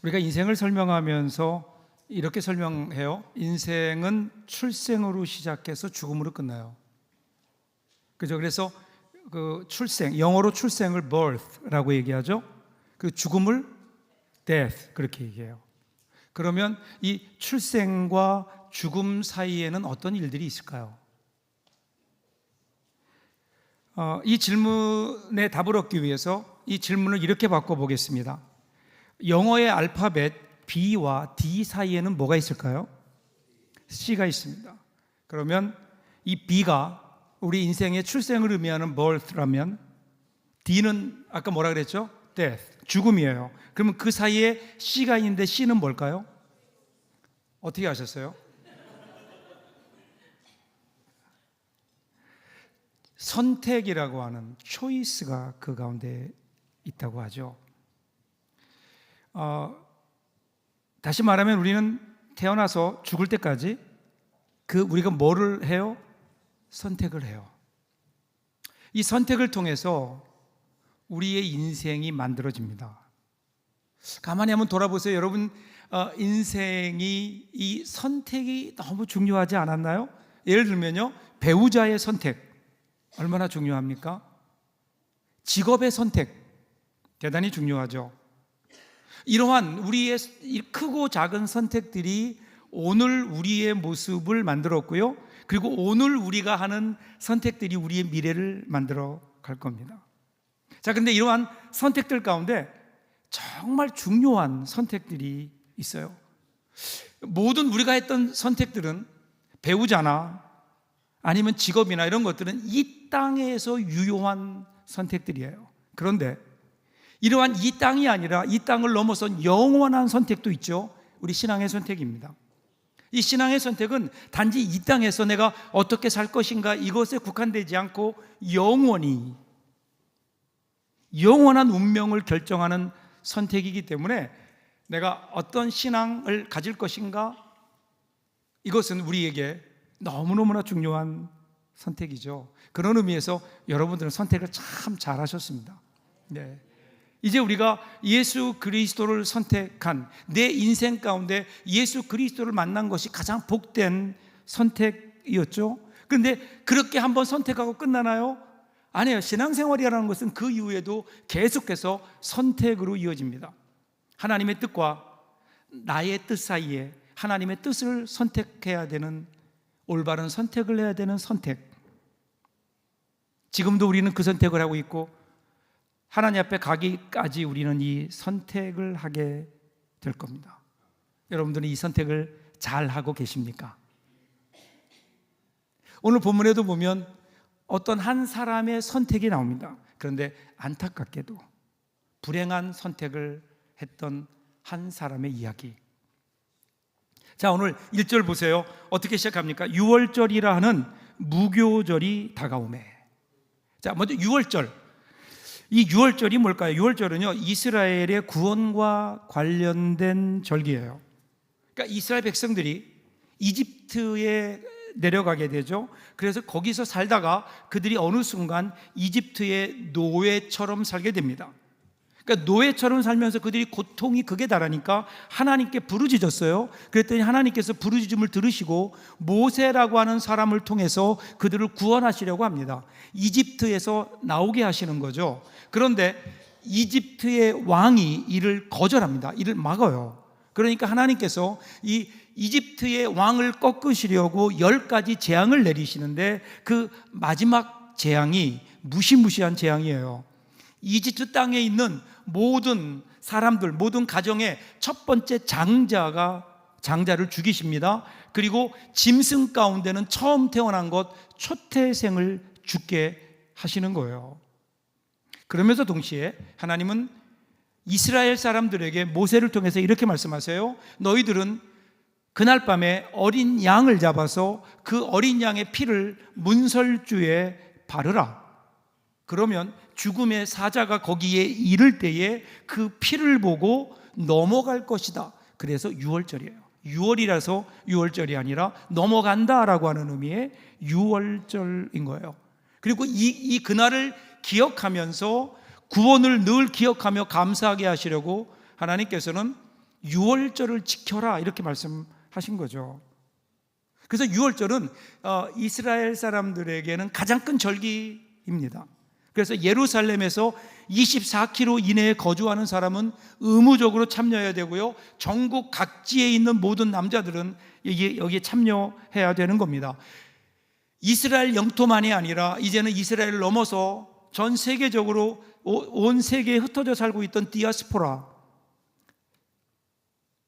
우리가 인생을 설명하면서 이렇게 설명해요. 인생은 출생으로 시작해서 죽음으로 끝나요. 그죠? 그래서 그 출생, 영어로 출생을 birth라고 얘기하죠. 그 죽음을 death 그렇게 얘기해요. 그러면 이 출생과 죽음 사이에는 어떤 일들이 있을까요? 이 질문에 답을 얻기 위해서 이 질문을 이렇게 바꿔보겠습니다. 영어의 알파벳 B와 D 사이에는 뭐가 있을까요? C가 있습니다. 그러면 이 B가 우리 인생의 출생을 의미하는 birth라면 D는 아까 뭐라 그랬죠? death, 죽음이에요. 그러면 그 사이에 C가 있는데 C는 뭘까요? 어떻게 아셨어요? 선택이라고 하는 초이스가 그 가운데 있다고 하죠. 다시 말하면 우리는 태어나서 죽을 때까지 우리가 뭐를 해요? 선택을 해요. 이 선택을 통해서 우리의 인생이 만들어집니다. 가만히 한번 돌아보세요. 여러분, 인생이 이 선택이 너무 중요하지 않았나요? 예를 들면요, 배우자의 선택 얼마나 중요합니까? 직업의 선택 대단히 중요하죠. 이러한 우리의 크고 작은 선택들이 오늘 우리의 모습을 만들었고요, 그리고 오늘 우리가 하는 선택들이 우리의 미래를 만들어 갈 겁니다. 자, 근데 이러한 선택들 가운데 정말 중요한 선택들이 있어요. 모든 우리가 했던 선택들은 배우자나 아니면 직업이나 이런 것들은 이 땅에서 유효한 선택들이에요. 그런데 이러한 이 땅이 아니라 이 땅을 넘어선 영원한 선택도 있죠. 우리 신앙의 선택입니다. 이 신앙의 선택은 단지 이 땅에서 내가 어떻게 살 것인가 이것에 국한되지 않고 영원한 운명을 결정하는 선택이기 때문에 내가 어떤 신앙을 가질 것인가, 이것은 우리에게 너무너무나 중요한 선택이죠. 그런 의미에서 여러분들은 선택을 참 잘하셨습니다. 네. 이제 우리가 예수 그리스도를 선택한, 내 인생 가운데 예수 그리스도를 만난 것이 가장 복된 선택이었죠. 그런데 그렇게 한번 선택하고 끝나나요? 아니에요. 신앙생활이라는 것은 그 이후에도 계속해서 선택으로 이어집니다. 하나님의 뜻과 나의 뜻 사이에 하나님의 뜻을 선택해야 되는, 올바른 선택을 해야 되는 선택. 지금도 우리는 그 선택을 하고 있고 하나님 앞에 가기까지 우리는 이 선택을 하게 될 겁니다. 여러분들은 이 선택을 잘 하고 계십니까? 오늘 본문에도 보면 어떤 한 사람의 선택이 나옵니다. 그런데 안타깝게도 불행한 선택을 했던 한 사람의 이야기. 자, 오늘 1절 보세요. 어떻게 시작합니까? 유월절이라 하는 무교절이 다가오매. 자, 먼저 유월절. 이 유월절이 뭘까요? 유월절은요, 이스라엘의 구원과 관련된 절기예요. 그러니까 이스라엘 백성들이 이집트에 내려가게 되죠. 그래서 거기서 살다가 그들이 어느 순간 이집트의 노예처럼 살게 됩니다. 그러니까 노예처럼 살면서 그들이 고통이 극에 달하니까 하나님께 부르짖었어요. 그랬더니 하나님께서 부르짖음을 들으시고 모세라고 하는 사람을 통해서 그들을 구원하시려고 합니다. 이집트에서 나오게 하시는 거죠. 그런데 이집트의 왕이 이를 거절합니다. 이를 막아요. 그러니까 하나님께서 이 이집트의 왕을 꺾으시려고 10가지 재앙을 내리시는데 그 마지막 재앙이 무시무시한 재앙이에요. 이집트 땅에 있는 모든 사람들, 모든 가정의 첫 번째 장자를 죽이십니다. 그리고 짐승 가운데는 처음 태어난 것 초태생을 죽게 하시는 거예요. 그러면서 동시에 하나님은 이스라엘 사람들에게 모세를 통해서 이렇게 말씀하세요. 너희들은 그날 밤에 어린 양을 잡아서 그 어린 양의 피를 문설주에 바르라. 그러면 죽음의 사자가 거기에 이를 때에 그 피를 보고 넘어갈 것이다. 그래서 유월절이에요. 유월이라서 유월절이 아니라 넘어간다라고 하는 의미의 유월절인 거예요. 그리고 이 그날을 기억하면서 구원을 늘 기억하며 감사하게 하시려고 하나님께서는 유월절을 지켜라 이렇게 말씀하신 거죠. 그래서 유월절은 이스라엘 사람들에게는 가장 큰 절기입니다. 그래서 예루살렘에서 24km 이내에 거주하는 사람은 의무적으로 참여해야 되고요, 전국 각지에 있는 모든 남자들은 여기에 참여해야 되는 겁니다. 이스라엘 영토만이 아니라 이제는 이스라엘을 넘어서 전 세계적으로 온 세계에 흩어져 살고 있던 디아스포라,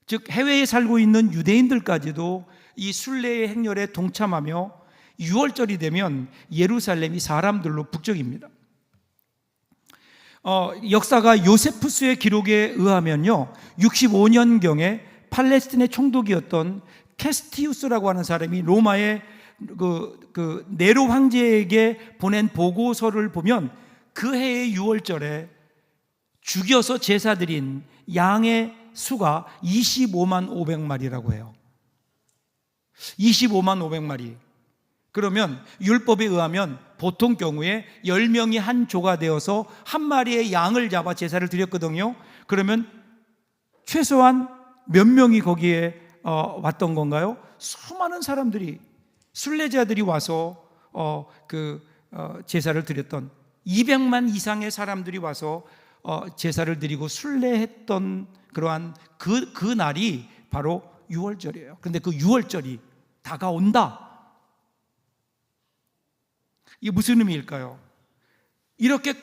즉 해외에 살고 있는 유대인들까지도 이 순례의 행렬에 동참하며 6월절이 되면 예루살렘이 사람들로 북적입니다. 역사가 요세푸스의 기록에 의하면요, 65년경에 팔레스틴의 총독이었던 캐스티우스라고 하는 사람이 로마의 그 네로 황제에게 보낸 보고서를 보면 그 해의 6월절에 죽여서 제사 드린 양의 수가 25만 500마리라고 해요. 25만 500마리. 그러면 율법에 의하면 보통 경우에 10명이 한 조가 되어서 한 마리의 양을 잡아 제사를 드렸거든요. 그러면 최소한 몇 명이 거기에 왔던 건가요? 수많은 사람들이, 순례자들이 와서 제사를 드렸던 200만 이상의 사람들이 와서 제사를 드리고 순례했던 그러한 그 날이 바로 6월절이에요. 그런데 그 6월절이 다가온다. 이게 무슨 의미일까요? 이렇게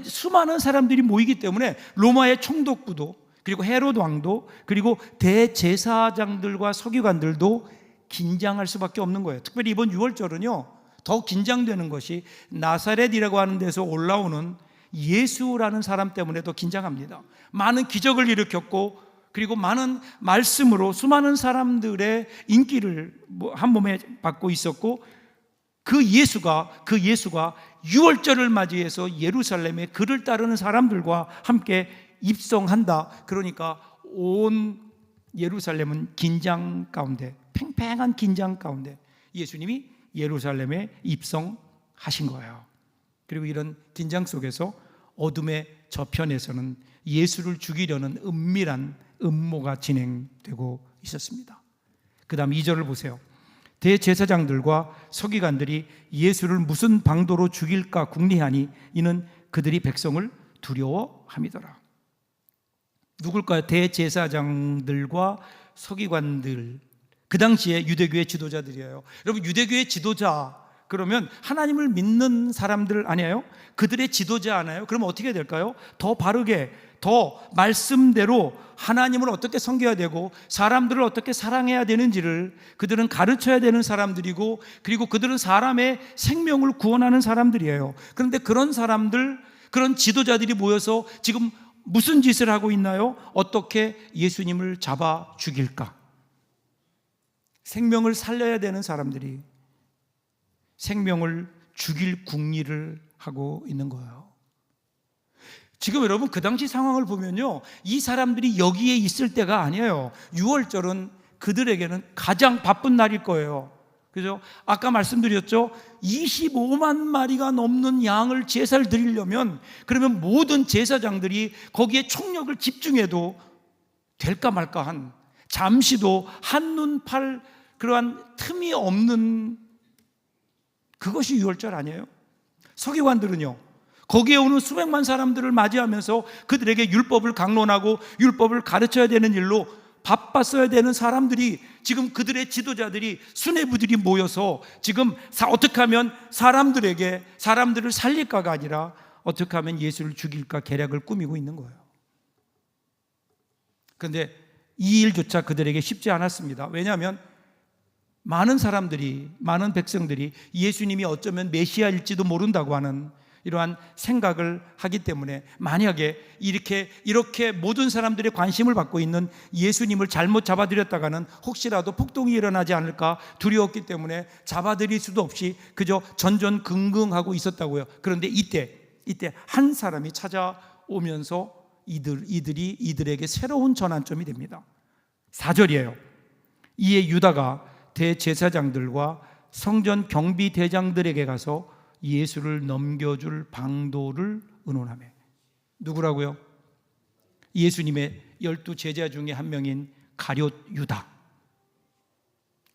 수많은 사람들이 모이기 때문에 로마의 총독부도, 그리고 헤롯 왕도, 그리고 대제사장들과 서기관들도 긴장할 수밖에 없는 거예요. 특별히 이번 6월절은요, 더 긴장되는 것이 나사렛이라고 하는 데서 올라오는 예수라는 사람 때문에 더 긴장합니다. 많은 기적을 일으켰고, 그리고 많은 말씀으로 수많은 사람들의 인기를 한 몸에 받고 있었고, 그 예수가 6월절을 맞이해서 예루살렘에 그를 따르는 사람들과 함께 입성한다. 그러니까 온 예루살렘은 긴장 가운데, 팽팽한 긴장 가운데 예수님이 예루살렘에 입성하신 거예요. 그리고 이런 긴장 속에서 어둠의 저편에서는 예수를 죽이려는 은밀한 음모가 진행되고 있었습니다. 그 다음 2절을 보세요. 대제사장들과 서기관들이 예수를 무슨 방도로 죽일까 궁리하니 이는 그들이 백성을 두려워함이더라. 누굴까요? 대제사장들과 서기관들, 그 당시에 유대교의 지도자들이에요. 여러분, 유대교의 지도자 그러면 하나님을 믿는 사람들 아니에요? 그들의 지도자 아니에요? 그러면 어떻게 될까요? 더 바르게, 더 말씀대로 하나님을 어떻게 섬겨야 되고 사람들을 어떻게 사랑해야 되는지를 그들은 가르쳐야 되는 사람들이고, 그리고 그들은 사람의 생명을 구원하는 사람들이에요. 그런데 그런 사람들, 그런 지도자들이 모여서 지금 무슨 짓을 하고 있나요? 어떻게 예수님을 잡아 죽일까? 생명을 살려야 되는 사람들이 생명을 죽일 궁리를 하고 있는 거예요. 지금 여러분, 그 당시 상황을 보면요, 이 사람들이 여기에 있을 때가 아니에요. 6월절은 그들에게는 가장 바쁜 날일 거예요. 그죠? 아까 말씀드렸죠? 25만 마리가 넘는 양을 제사를 드리려면, 그러면 모든 제사장들이 거기에 총력을 집중해도 될까 말까 한, 잠시도 한눈 팔 그러한 틈이 없는, 그것이 6월절 아니에요? 서기관들은요, 거기에 오는 수백만 사람들을 맞이하면서 그들에게 율법을 강론하고 율법을 가르쳐야 되는 일로 바빴어야 되는 사람들이, 지금 그들의 지도자들이, 수뇌부들이 모여서 지금 어떻게 하면 사람들을 살릴까가 아니라 어떻게 하면 예수를 죽일까 계략을 꾸미고 있는 거예요. 그런데 이 일조차 그들에게 쉽지 않았습니다. 왜냐하면 많은 사람들이, 많은 백성들이 예수님이 어쩌면 메시아일지도 모른다고 하는 이러한 생각을 하기 때문에, 만약에 이렇게 모든 사람들의 관심을 받고 있는 예수님을 잘못 잡아들였다가는 혹시라도 폭동이 일어나지 않을까 두려웠기 때문에 잡아들일 수도 없이 그저 전전긍긍하고 있었다고요. 그런데 이때 한 사람이 찾아오면서 이들에게 새로운 전환점이 됩니다. 4절이에요. 이에 유다가 대제사장들과 성전 경비대장들에게 가서 예수를 넘겨줄 방도를 의논하며. 누구라고요? 예수님의 12 제자 중에 한 명인 가룟 유다,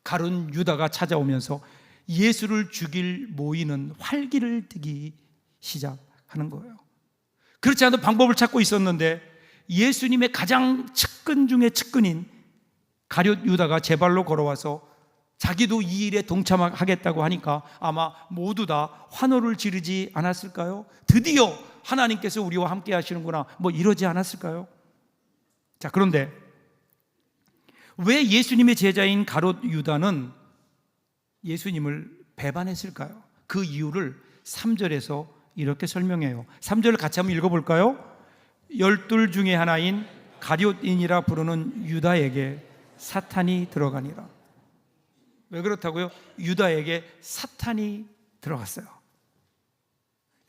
가룟 유다가 찾아오면서 예수를 죽일 모이는 활기를 띠기 시작하는 거예요. 그렇지 않아도 방법을 찾고 있었는데 예수님의 가장 측근 중에 측근인 가룟 유다가 제 발로 걸어와서 자기도 이 일에 동참하겠다고 하니까 아마 모두 다 환호를 지르지 않았을까요? 드디어 하나님께서 우리와 함께 하시는구나, 뭐 이러지 않았을까요? 자, 그런데 왜 예수님의 제자인 가룟 유다는 예수님을 배반했을까요? 그 이유를 3절에서 이렇게 설명해요. 3절을 같이 한번 읽어볼까요? 12 중에 하나인 가룟인이라 부르는 유다에게 사탄이 들어가니라. 왜 그렇다고요? 유다에게 사탄이 들어갔어요.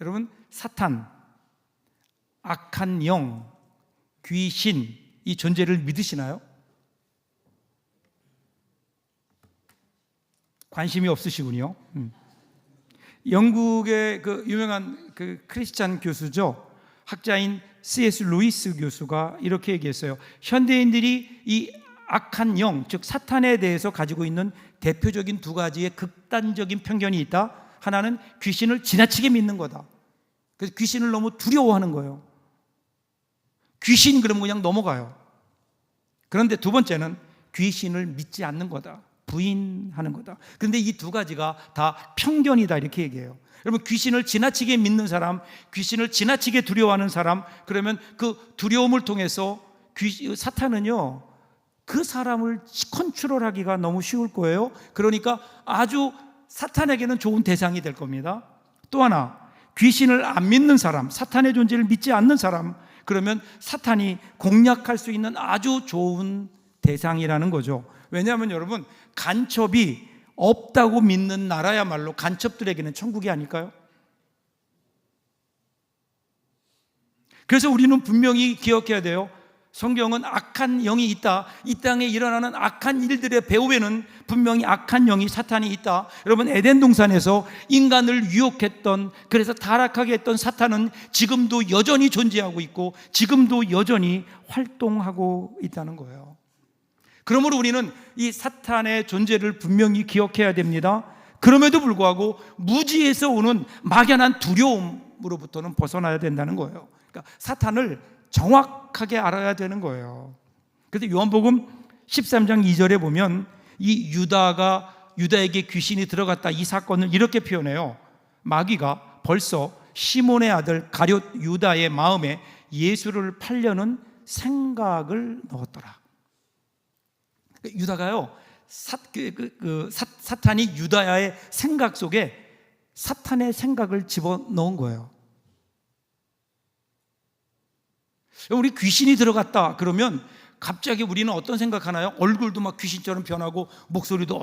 여러분, 사탄, 악한 영, 귀신, 이 존재를 믿으시나요? 관심이 없으시군요. 영국의 그 유명한 그 크리스찬 교수죠, 학자인 C.S. 루이스 교수가 이렇게 얘기했어요. 현대인들이 이 악한 영, 즉 사탄에 대해서 가지고 있는 대표적인 두 가지의 극단적인 편견이 있다. 하나는 귀신을 지나치게 믿는 거다. 그래서 귀신을 너무 두려워하는 거예요. 귀신 그러면 그냥 넘어가요. 그런데 두 번째는 귀신을 믿지 않는 거다, 부인하는 거다. 그런데 이 두 가지가 다 편견이다, 이렇게 얘기해요. 여러분, 귀신을 지나치게 믿는 사람, 귀신을 지나치게 두려워하는 사람, 그러면 그 두려움을 통해서 사탄은요, 그 사람을 컨트롤하기가 너무 쉬울 거예요. 그러니까 아주 사탄에게는 좋은 대상이 될 겁니다. 또 하나, 귀신을 안 믿는 사람, 사탄의 존재를 믿지 않는 사람, 그러면 사탄이 공략할 수 있는 아주 좋은 대상이라는 거죠. 왜냐하면 여러분, 간첩이 없다고 믿는 나라야말로 간첩들에게는 천국이 아닐까요? 그래서 우리는 분명히 기억해야 돼요. 성경은 악한 영이 있다, 이 땅에 일어나는 악한 일들의 배후에는 분명히 악한 영이, 사탄이 있다. 여러분, 에덴 동산에서 인간을 유혹했던, 그래서 타락하게 했던 사탄은 지금도 여전히 존재하고 있고 지금도 여전히 활동하고 있다는 거예요. 그러므로 우리는 이 사탄의 존재를 분명히 기억해야 됩니다. 그럼에도 불구하고 무지에서 오는 막연한 두려움으로부터는 벗어나야 된다는 거예요. 그러니까 사탄을 정확하게 알아야 되는 거예요. 그래서 요한복음 13장 2절에 보면 이 유다에게 귀신이 들어갔다, 이 사건을 이렇게 표현해요. 마귀가 벌써 시몬의 아들 가룟 유다의 마음에 예수를 팔려는 생각을 넣었더라. 유다가요, 사탄이 유다의 생각 속에 사탄의 생각을 집어넣은 거예요. 우리 귀신이 들어갔다 그러면 갑자기 우리는 어떤 생각하나요? 얼굴도 막 귀신처럼 변하고 목소리도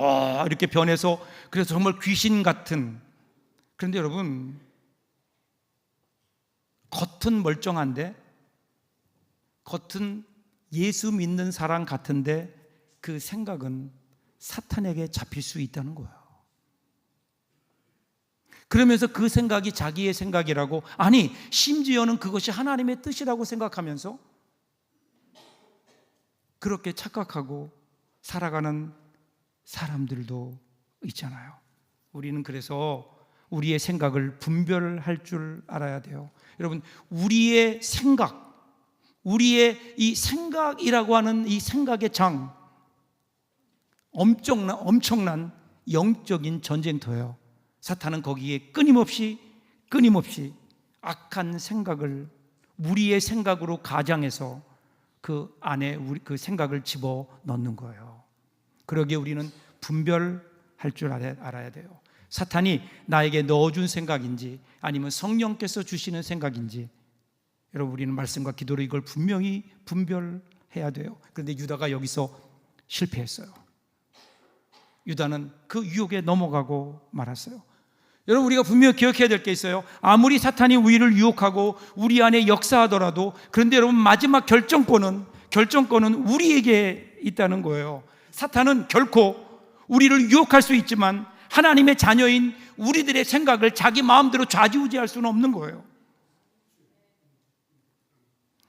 이렇게 변해서, 그래서 정말 귀신 같은. 그런데 여러분, 겉은 멀쩡한데, 겉은 예수 믿는 사람 같은데 그 생각은 사탄에게 잡힐 수 있다는 거예요. 그러면서 그 생각이 자기의 생각이라고, 아니 심지어는 그것이 하나님의 뜻이라고 생각하면서 그렇게 착각하고 살아가는 사람들도 있잖아요. 우리는 그래서 우리의 생각을 분별할 줄 알아야 돼요. 여러분, 우리의 생각, 우리의 이 생각이라고 하는 이 생각의 장, 엄청난 영적인 전쟁터예요. 사탄은 거기에 끊임없이 악한 생각을 우리의 생각으로 가장해서 그 안에 그 생각을 집어넣는 거예요. 그러기에 우리는 분별할 줄 알아야 돼요. 사탄이 나에게 넣어준 생각인지 아니면 성령께서 주시는 생각인지, 여러분, 우리는 말씀과 기도로 이걸 분명히 분별해야 돼요. 그런데 유다가 여기서 실패했어요. 유다는 그 유혹에 넘어가고 말았어요. 여러분, 우리가 분명히 기억해야 될 게 있어요. 아무리 사탄이 우리를 유혹하고 우리 안에 역사하더라도, 그런데 여러분, 마지막 결정권은 우리에게 있다는 거예요. 사탄은 결코 우리를 유혹할 수 있지만 하나님의 자녀인 우리들의 생각을 자기 마음대로 좌지우지할 수는 없는 거예요.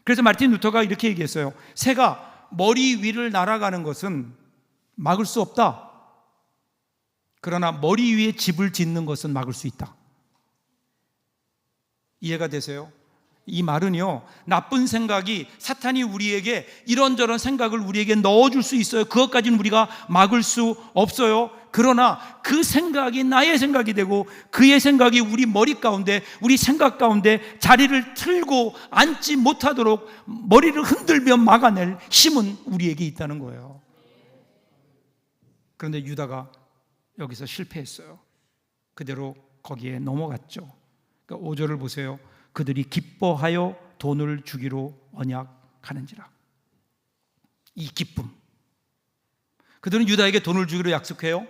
그래서 마르틴 루터가 이렇게 얘기했어요. 새가 머리 위를 날아가는 것은 막을 수 없다. 그러나 머리 위에 집을 짓는 것은 막을 수 있다. 이해가 되세요? 이 말은요, 나쁜 생각이, 사탄이 우리에게 이런저런 생각을 우리에게 넣어줄 수 있어요. 그것까지는 우리가 막을 수 없어요. 그러나 그 생각이 나의 생각이 되고 그의 생각이 우리 머리 가운데, 우리 생각 가운데 자리를 틀고 앉지 못하도록 머리를 흔들며 막아낼 힘은 우리에게 있다는 거예요. 그런데 유다가 여기서 실패했어요. 그대로 거기에 넘어갔죠. 그러니까 5절을 보세요. 그들이 기뻐하여 돈을 주기로 언약하는지라. 이 기쁨, 그들은 유다에게 돈을 주기로 약속해요.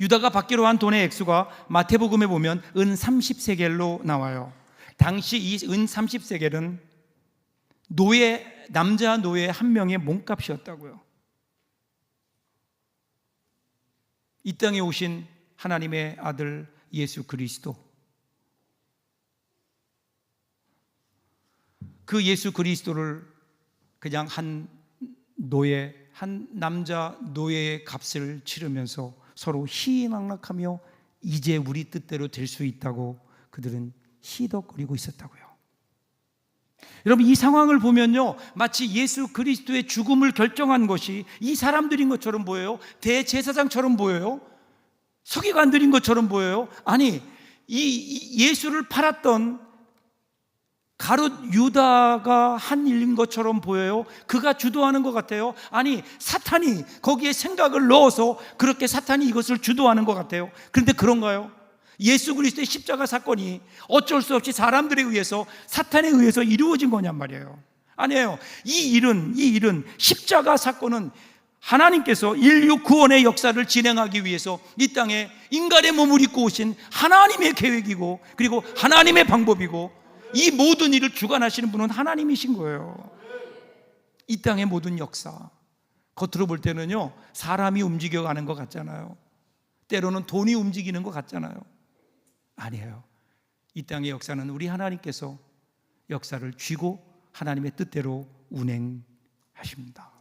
유다가 받기로 한 돈의 액수가 마태복음에 보면 은 30세겔로 나와요. 당시 이 은 30세겔은 남자 노예 한 명의 몸값이었다고요. 이 땅에 오신 하나님의 아들 예수 그리스도, 그 예수 그리스도를 그냥 한 남자 노예의 값을 치르면서 서로 희희낙낙하며 이제 우리 뜻대로 될 수 있다고 그들은 희덕거리고 있었다고요. 여러분, 이 상황을 보면요, 마치 예수 그리스도의 죽음을 결정한 것이 이 사람들인 것처럼 보여요. 대제사장처럼 보여요. 서기관들인 것처럼 보여요. 아니, 이 예수를 팔았던 가룟 유다가 한 일인 것처럼 보여요. 그가 주도하는 것 같아요. 아니, 사탄이 거기에 생각을 넣어서 그렇게 사탄이 이것을 주도하는 것 같아요. 그런데 그런가요? 예수 그리스도의 십자가 사건이 어쩔 수 없이 사람들에 의해서, 사탄에 의해서 이루어진 거냔 말이에요. 아니에요. 이 일은 십자가 사건은 하나님께서 인류 구원의 역사를 진행하기 위해서 이 땅에 인간의 몸을 입고 오신 하나님의 계획이고, 그리고 하나님의 방법이고, 이 모든 일을 주관하시는 분은 하나님이신 거예요. 이 땅의 모든 역사, 겉으로 볼 때는요, 사람이 움직여가는 것 같잖아요. 때로는 돈이 움직이는 것 같잖아요. 아니에요. 이 땅의 역사는 우리 하나님께서 역사를 쥐고 하나님의 뜻대로 운행하십니다.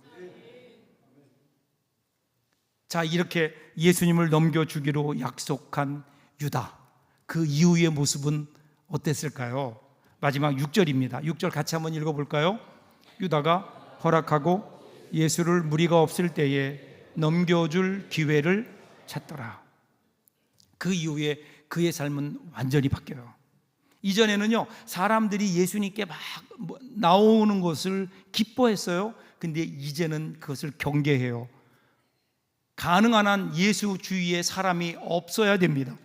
자, 이렇게 예수님을 넘겨주기로 약속한 유다, 그 이후의 모습은 어땠을까요? 마지막 6절입니다. 6절 같이 한번 읽어볼까요? 유다가 허락하고 예수를 무리가 없을 때에 넘겨줄 기회를 찾더라. 그 이후에 그의 삶은 완전히 바뀌어요. 이전에는요, 사람들이 예수님께 막 나오는 것을 기뻐했어요. 근데 이제는 그것을 경계해요. 가능한 한 예수 주위에 사람이 없어야 됩니다.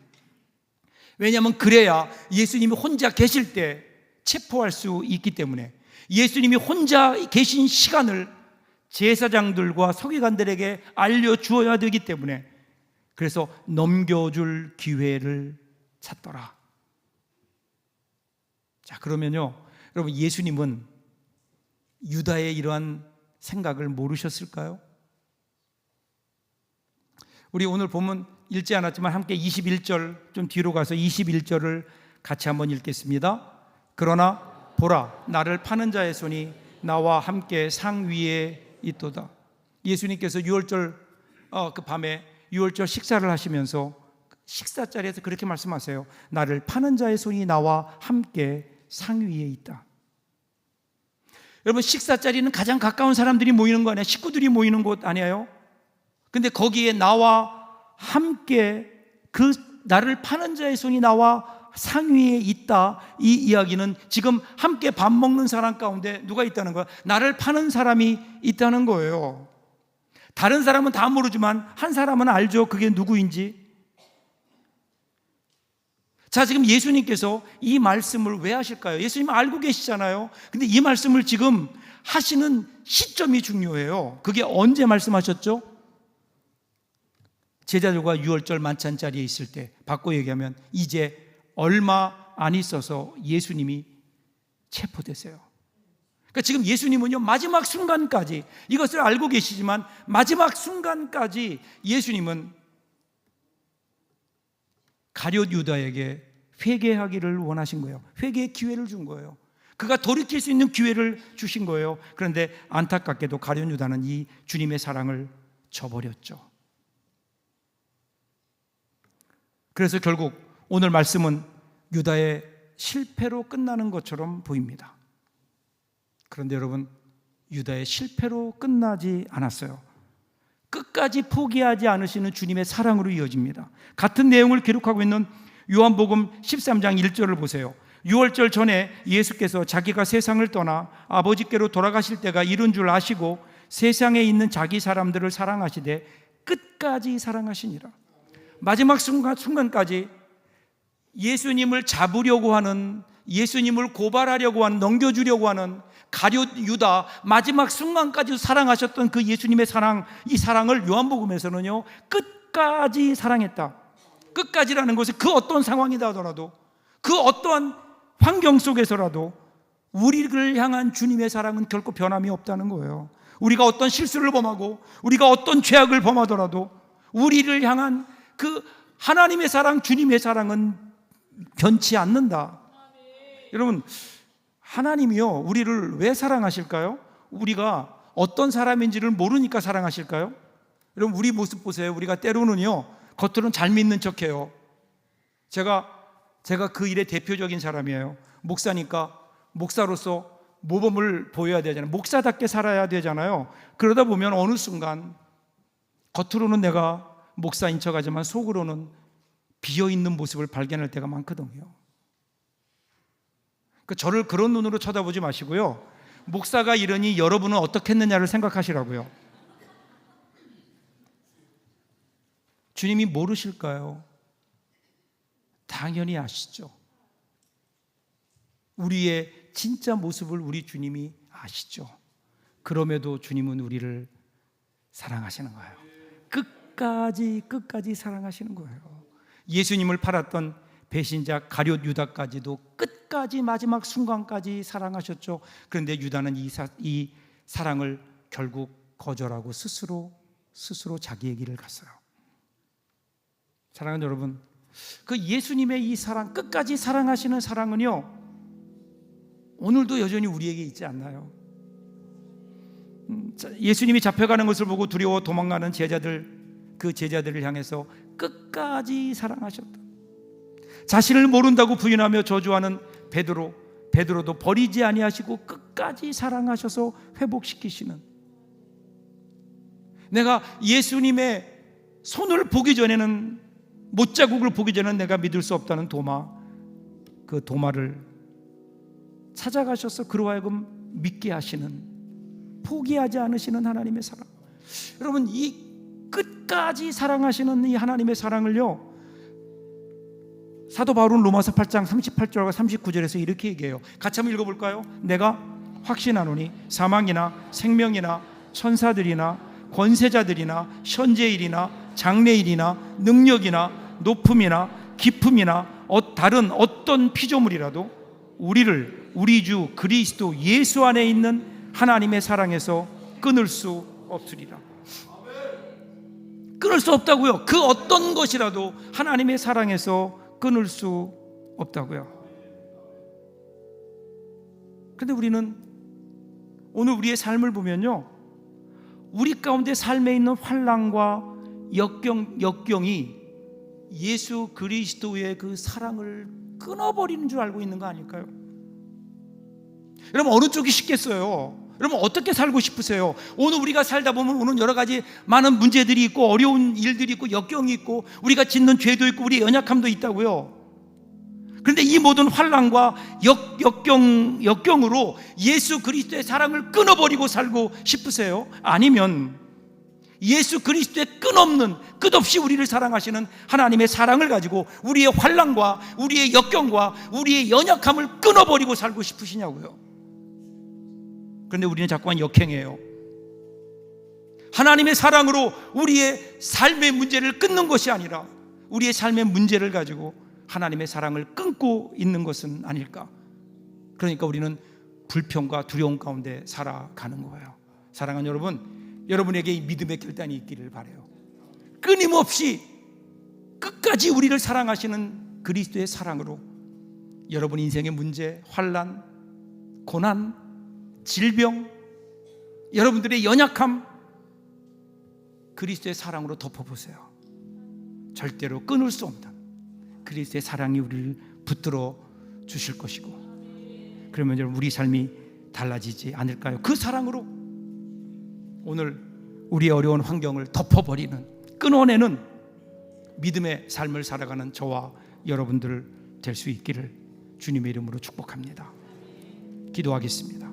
왜냐하면 그래야 예수님이 혼자 계실 때 체포할 수 있기 때문에, 예수님이 혼자 계신 시간을 제사장들과 서기관들에게 알려주어야 되기 때문에, 그래서 넘겨줄 기회를 찾더라. 자, 그러면요, 여러분, 예수님은 유다의 이러한 생각을 모르셨을까요? 우리 오늘 본문 읽지 않았지만 함께 21절, 좀 뒤로 가서 21절을 같이 한번 읽겠습니다. 그러나 보라, 나를 파는 자의 손이 나와 함께 상 위에 있도다. 예수님께서 유월절 그 밤에 유월절 식사를 하시면서 식사 자리에서 그렇게 말씀하세요. 나를 파는 자의 손이 나와 함께 상 위에 있다. 여러분, 식사 자리는 가장 가까운 사람들이 모이는 거 아니에요? 식구들이 모이는 곳 아니에요? 근데 거기에 나와 함께, 그 나를 파는 자의 손이 나와 상위에 있다, 이 이야기는 지금 함께 밥 먹는 사람 가운데 누가 있다는 거야? 나를 파는 사람이 있다는 거예요. 다른 사람은 다 모르지만 한 사람은 알죠. 그게 누구인지. 자, 지금 예수님께서 이 말씀을 왜 하실까요? 예수님은 알고 계시잖아요. 근데 이 말씀을 지금 하시는 시점이 중요해요. 그게 언제 말씀하셨죠? 제자들과 유월절 만찬 자리에 있을 때, 바꿔 얘기하면 이제 얼마 안 있어서 예수님이 체포되세요. 그러니까 지금 예수님은요, 마지막 순간까지 이것을 알고 계시지만 마지막 순간까지 예수님은 가룟 유다에게 회개하기를 원하신 거예요. 회개의 기회를 준 거예요. 그가 돌이킬 수 있는 기회를 주신 거예요. 그런데 안타깝게도 가룟 유다는 이 주님의 사랑을 저버렸죠. 그래서 결국 오늘 말씀은 유다의 실패로 끝나는 것처럼 보입니다. 그런데 여러분, 유다의 실패로 끝나지 않았어요. 끝까지 포기하지 않으시는 주님의 사랑으로 이어집니다. 같은 내용을 기록하고 있는 요한복음 13장 1절을 보세요. 유월절 전에 예수께서 자기가 세상을 떠나 아버지께로 돌아가실 때가 이른 줄 아시고 세상에 있는 자기 사람들을 사랑하시되 끝까지 사랑하시니라. 마지막 순간까지 예수님을 잡으려고 하는, 예수님을 고발하려고 하는, 넘겨주려고 하는 가룟 유다, 마지막 순간까지 사랑하셨던 그 예수님의 사랑, 이 사랑을 요한복음에서는요 끝까지 사랑했다. 끝까지라는 것은 그 어떤 상황이다 하더라도, 그 어떠한 환경 속에서라도 우리를 향한 주님의 사랑은 결코 변함이 없다는 거예요. 우리가 어떤 실수를 범하고 우리가 어떤 죄악을 범하더라도 우리를 향한 그 하나님의 사랑, 주님의 사랑은 변치 않는다. 여러분, 하나님이요 우리를 왜 사랑하실까요? 우리가 어떤 사람인지를 모르니까 사랑하실까요? 여러분, 우리 모습 보세요. 우리가 때로는요 겉으로는 잘 믿는 척해요. 제가 그 일의 대표적인 사람이에요. 목사니까 목사로서 모범을 보여야 되잖아요. 목사답게 살아야 되잖아요. 그러다 보면 어느 순간 겉으로는 내가 목사인 척하지만 속으로는 비어있는 모습을 발견할 때가 많거든요. 저를 그런 눈으로 쳐다보지 마시고요, 목사가 이러니 여러분은 어떻게 했느냐를 생각하시라고요. 주님이 모르실까요? 당연히 아시죠. 우리의 진짜 모습을 우리 주님이 아시죠. 그럼에도 주님은 우리를 사랑하시는 거예요. 끝까지 사랑하시는 거예요. 예수님을 팔았던 배신자 가룟 유다까지도 끝까지 마지막 순간까지 사랑하셨죠. 그런데 유다는 이 사랑을 결국 거절하고 스스로 자기의 길을 갔어요. 사랑하는 여러분, 그 예수님의 이 사랑, 끝까지 사랑하시는 사랑은요 오늘도 여전히 우리에게 있지 않나요? 예수님이 잡혀가는 것을 보고 두려워 도망가는 그 제자들을 향해서 끝까지 사랑하셨다. 자신을 모른다고 부인하며 저주하는 베드로도 버리지 아니하시고 끝까지 사랑하셔서 회복시키시는, 내가 예수님의 손을 보기 전에는, 못자국을 보기 전에는 내가 믿을 수 없다는 그 도마를 찾아가셔서 그로 하여금 믿게 하시는, 포기하지 않으시는 하나님의 사랑. 여러분, 이 끝까지 사랑하시는 이 하나님의 사랑을요 사도 바울은 로마서 8장 38절과 39절에서 이렇게 얘기해요. 같이 한번 읽어볼까요? 내가 확신하노니 사망이나 생명이나 천사들이나 권세자들이나 현재일이나 장래일이나 능력이나 높음이나 깊음이나 다른 어떤 피조물이라도 우리 주 그리스도 예수 안에 있는 하나님의 사랑에서 끊을 수 없으리라. 끊을 수 없다고요. 그 어떤 것이라도 하나님의 사랑에서 끊을 수 없다고요. 그런데 우리는 오늘 우리의 삶을 보면요, 우리 가운데 삶에 있는 환난과 역경이 예수 그리스도의 그 사랑을 끊어버리는 줄 알고 있는 거 아닐까요? 여러분, 어느 쪽이 쉽겠어요? 여러분, 어떻게 살고 싶으세요? 오늘 우리가 살다 보면 오늘 여러 가지 많은 문제들이 있고 어려운 일들이 있고 역경이 있고 우리가 짓는 죄도 있고 우리의 연약함도 있다고요. 그런데 이 모든 환난과 역경으로 예수 그리스도의 사랑을 끊어버리고 살고 싶으세요? 아니면 예수 그리스도의 끝없이 우리를 사랑하시는 하나님의 사랑을 가지고 우리의 환난과 우리의 역경과 우리의 연약함을 끊어버리고 살고 싶으시냐고요. 그런데 우리는 자꾸만 역행해요. 하나님의 사랑으로 우리의 삶의 문제를 끊는 것이 아니라 우리의 삶의 문제를 가지고 하나님의 사랑을 끊고 있는 것은 아닐까. 그러니까 우리는 불평과 두려움 가운데 살아가는 거예요. 사랑하는 여러분, 여러분에게 이 믿음의 결단이 있기를 바라요. 끊임없이 끝까지 우리를 사랑하시는 그리스도의 사랑으로 여러분 인생의 문제, 환난, 고난, 질병, 여러분들의 연약함 그리스도의 사랑으로 덮어보세요. 절대로 끊을 수 없는 그리스도의 사랑이 우리를 붙들어 주실 것이고, 그러면 여러분 우리 삶이 달라지지 않을까요? 그 사랑으로 오늘 우리의 어려운 환경을 덮어버리는, 끊어내는 믿음의 삶을 살아가는 저와 여러분들 될 수 있기를 주님의 이름으로 축복합니다. 기도하겠습니다.